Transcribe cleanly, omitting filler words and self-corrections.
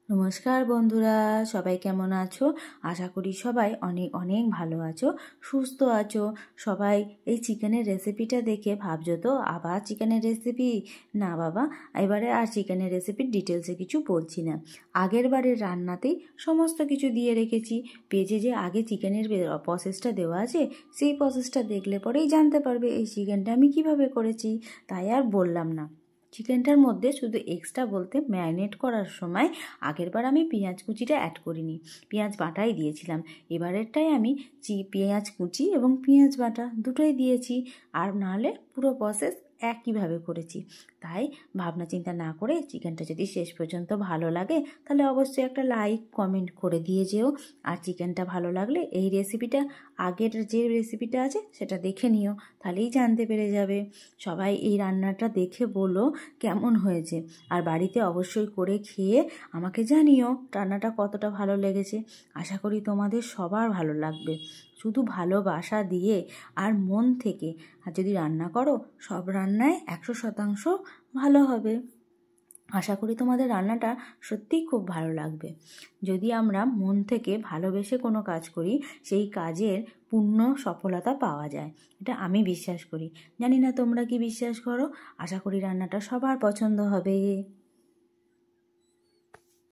নমস্কার বন্ধুরা, সবাই কেমন আছো? আশা করি সবাই অনেক অনেক ভালো আছো, সুস্থ আছো। সবাই এই চিকেনের রেসিপিটা দেখে ভাবছো তো আবার চিকেনের রেসিপি। না বাবা, এবারে আর চিকেনের রেসিপির ডিটেলসে কিছু বলছি না। আগের বারের রান্নাতেই সমস্ত কিছু দিয়ে রেখেছি। পেজে যে আগে চিকেনের প্রসেসটা দেওয়া আছে, সেই প্রসেসটা দেখলে পরেই জানতে পারবে এই চিকেনটা আমি কিভাবে করেছি। তাই আর বললাম না। চিকেনটার মধ্যে শুধু এক্সট্রা বলতে ম্যারিনেট করার সময় আগেরবার আমি পেঁয়াজ কুচিটা অ্যাড করিনি, পেঁয়াজ বাটাই দিয়েছিলাম। এবারেরটাই আমি পেঁয়াজ কুচি এবং পেঁয়াজ বাটা দুটোই দিয়েছি। আর নাহলে পুরো প্রসেস একইভাবে করেছি। তাই ভাবনা চিন্তা না করে চিকেনটা যদি শেষ পর্যন্ত ভালো লাগে তাহলে অবশ্যই একটা লাইক কমেন্ট করে দিয়ে যেও। আর চিকেনটা ভালো লাগলে এই রেসিপিটা আগের যে রেসিপিটা আছে সেটা দেখে নিও, তাহলেই জানতে পেরে যাবে। সবাই এই রান্নাটা দেখে বলো কেমন হয়েছে, আর বাড়িতে অবশ্যই করে খেয়ে আমাকে জানিও রান্নাটা কতটা ভালো লেগেছে। আশা করি তোমাদের সবার ভালো লাগবে। শুধু ভালোবাসা দিয়ে আর মন থেকে আর যদি রান্না করো, সব রান্নায় 100% ভালো হবে। আশা করি তোমাদের রান্নাটা সত্যিই খুব ভালো লাগবে। যদি আমরা মন থেকে ভালোবেসে কোনো কাজ করি, সেই কাজের পূর্ণ সফলতা পাওয়া যায়, এটা আমি বিশ্বাস করি। জানি না তোমরা কি বিশ্বাস করো। আশা করি রান্নাটা সবার পছন্দ হবে।